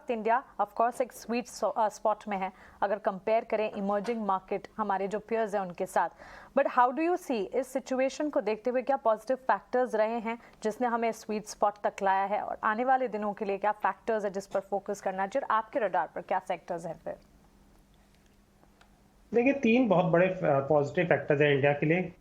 वक्त India of course एक sweet spot में है अगर कंपेयर करें इमर्जिंग मार्केट हमारे जो पेयर्स हैं उनके साथ, but how do you see इस सिचुएशन को देखते हुए क्या पॉजिटिव फैक्टर्स रहे हैं जिसने हमें स्वीट स्पॉट तक लाया है, और आने वाले दिनों के लिए क्या फैक्टर्स है जिस पर फोकस करना चाहिए, और आपके रडार पर क्या सेक्टर्स हैं फिर? देखिए, 3 बहुत बड़े पॉजिटिव फैक्टर्स हैं इंडिया के लिए।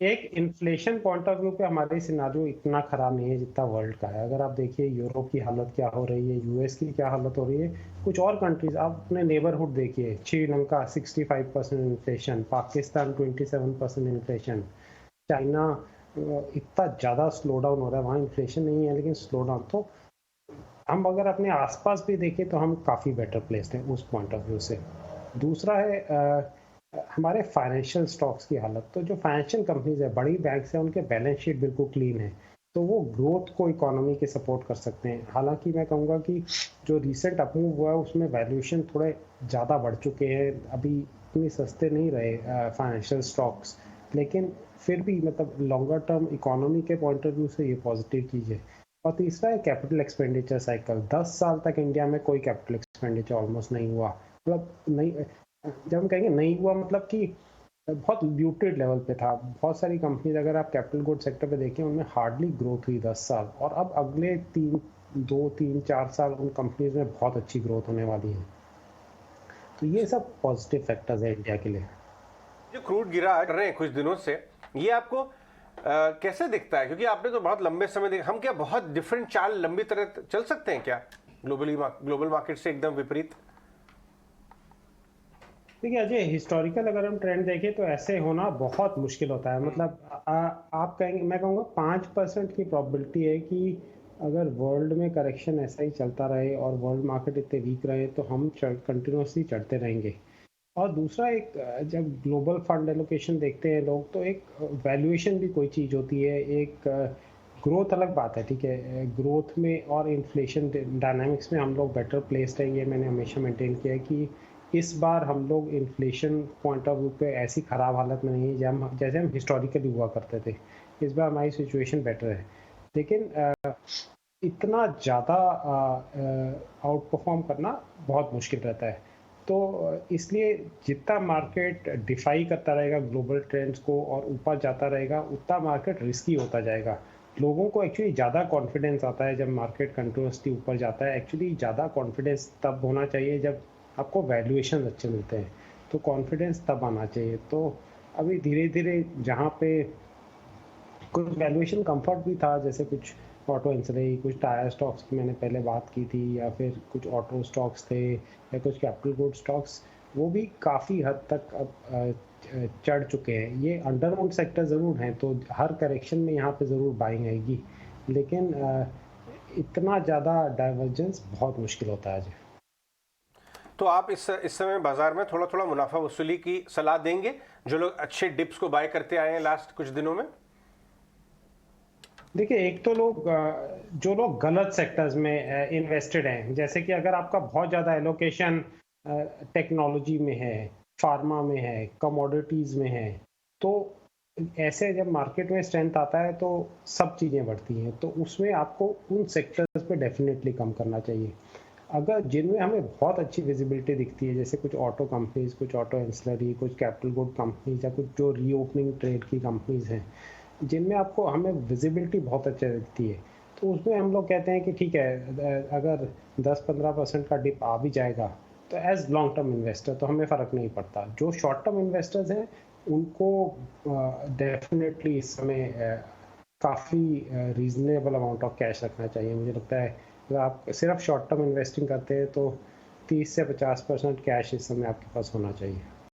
एक, इन्फ्लेशन पॉइंट ऑफ व्यू पे हमारे सिनेरियो इतना खराब नहीं है जितना वर्ल्ड का है। अगर आप देखिए यूरोप की हालत क्या हो रही है, यूएस की क्या हालत हो रही है, कुछ और कंट्रीज आप अपने नेबरहुड देखिए, Sri Lanka 65% inflation, Pakistan 27% inflation, China इतना ज़्यादा स्लो डाउन हो रहा है, वहाँ इन्फ्लेशन नहीं है लेकिन स्लो डाउन। तो हम अगर अपने आसपास भी देखें तो हम काफ़ी बेटर प्लेस्ड हैं उस पॉइंट ऑफ व्यू से। दूसरा है हमारे फाइनेंशियल स्टॉक्स की हालत। तो जो फाइनेंशियल कंपनीज है, बड़ी बैंक्स हैं, उनके बैलेंस शीट बिल्कुल क्लीन है, तो वो ग्रोथ को इकोनॉमी के सपोर्ट कर सकते हैं। हालांकि मैं कहूँगा कि जो रिसेंट अपमूव हुआ है उसमें वैल्यूएशन थोड़े ज़्यादा बढ़ चुके हैं, अभी इतने सस्ते नहीं रहे फाइनेंशियल स्टॉक्स, लेकिन फिर भी मतलब लॉन्गर टर्म इकोनॉमी के पॉइंट ऑफ व्यू से ये पॉजिटिव चीज़ है। और तीसरा है कैपिटल एक्सपेंडिचर साइकिल। 10 साल तक इंडिया में कोई कैपिटल एक्सपेंडिचर ऑलमोस्ट नहीं हुआ, मतलब नहीं, जब हम कहेंगे नहीं हुआ मतलब कि बहुत म्यूटेड लेवल पे था। बहुत सारी कंपनीज अगर आप कैपिटल गुड सेक्टर पे देखें उनमें हार्डली ग्रोथ हुई 10 साल, और अब अगले 2 3 4 साल उन कंपनीज में बहुत अच्छी ग्रोथ होने वाली है। तो ये सब पॉजिटिव फैक्टर्स है इंडिया के लिए। जो क्रूड गिरा कर रहे हैं कुछ दिनों से, ये आपको कैसे दिखता है? क्योंकि आपने तो बहुत लंबे समय देखा, हम क्या बहुत डिफरेंट चाल लंबी तरह चल सकते हैं क्या ग्लोबल मार्केट से एकदम विपरीत? देखिए अजय, हिस्टोरिकल अगर हम ट्रेंड देखें तो ऐसे होना बहुत मुश्किल होता है। मतलब आप कहेंगे, मैं कहूँगा 5% की प्रोबेबिलिटी है कि अगर वर्ल्ड में करेक्शन ऐसा ही चलता रहे और वर्ल्ड मार्केट इतने वीक रहे तो हम कंटिन्यूसली चढ़ते रहेंगे। और दूसरा, एक जब ग्लोबल फंड एलोकेशन देखते हैं लोग तो एक वैल्यूएशन भी कोई चीज़ होती है, एक ग्रोथ अलग बात है, ठीक है। ग्रोथ में और इन्फ्लेशन डायनामिक्स में हम लोग बेटर प्लेस्ड है, ये मैंने हमेशा मेंटेन किया है कि इस बार हम लोग इन्फ्लेशन पॉइंट ऑफ व्यू पे ऐसी ख़राब हालत में नहीं है जैसे हम हिस्टोरिकली हुआ करते थे। इस बार हमारी सिचुएशन बेटर है, लेकिन इतना ज़्यादा आउट परफॉर्म करना बहुत मुश्किल रहता है। तो इसलिए जितना मार्केट डिफाई करता रहेगा ग्लोबल ट्रेंड्स को और ऊपर जाता रहेगा, उतना मार्केट रिस्की होता जाएगा। लोगों को एक्चुअली ज़्यादा कॉन्फिडेंस आता है जब मार्केट कंटिन्यूसली ऊपर जाता है। एक्चुअली ज़्यादा कॉन्फिडेंस तब होना चाहिए जब आपको वैल्यूएशन अच्छे मिलते हैं, तो कॉन्फिडेंस तब आना चाहिए। तो अभी धीरे धीरे जहाँ पे कुछ वैल्यूएशन कंफर्ट भी था, जैसे कुछ ऑटो इंसलेरी, कुछ टायर स्टॉक्स की मैंने पहले बात की थी, या फिर कुछ ऑटो स्टॉक्स थे या कुछ कैपिटल गुड स्टॉक्स, वो भी काफ़ी हद तक अब चढ़ चुके हैं। ये अंडरमोन सेक्टर ज़रूर हैं, तो हर करेक्शन में यहाँ पे ज़रूर बाइंग आएगी, लेकिन इतना ज़्यादा डाइवर्जेंस बहुत मुश्किल होता है। तो आप इस समय बाजार में थोड़ा थोड़ा मुनाफा वसूली की सलाह देंगे जो लोग अच्छे डिप्स को बाय करते आए हैं लास्ट कुछ दिनों में? देखिए, एक तो जो लोग गलत सेक्टर्स में इन्वेस्टेड हैं, जैसे कि अगर आपका बहुत ज़्यादा एलोकेशन टेक्नोलॉजी में है, फार्मा में है, कमोडिटीज़ में है, तो ऐसे जब मार्केट में स्ट्रेंथ आता है तो सब चीज़ें बढ़ती हैं, तो उसमें आपको उन सेक्टर्स पे डेफिनेटली कम करना चाहिए। अगर जिनमें हमें बहुत अच्छी विजिबिलिटी दिखती है, जैसे कुछ ऑटो कंपनीज, कुछ ऑटो इंसलरी, कुछ कैपिटल गुड कंपनीज, या कुछ जो रीओपनिंग ट्रेड की कंपनीज हैं जिनमें आपको हमें विजिबिलिटी बहुत अच्छी दिखती है, तो उसमें हम लोग कहते हैं कि ठीक है, अगर 10-15% का डिप आ भी जाएगा तो एज लॉन्ग टर्म इन्वेस्टर तो हमें फ़र्क नहीं पड़ता। जो शॉर्ट टर्म इन्वेस्टर्स हैं उनको डेफिनेटली इस समय काफ़ी रीजनेबल अमाउंट ऑफ कैश रखना चाहिए। मुझे लगता है अगर आप सिर्फ शॉर्ट टर्म इन्वेस्टिंग करते हैं तो 30 से 50% कैश इस समय आपके पास होना चाहिए।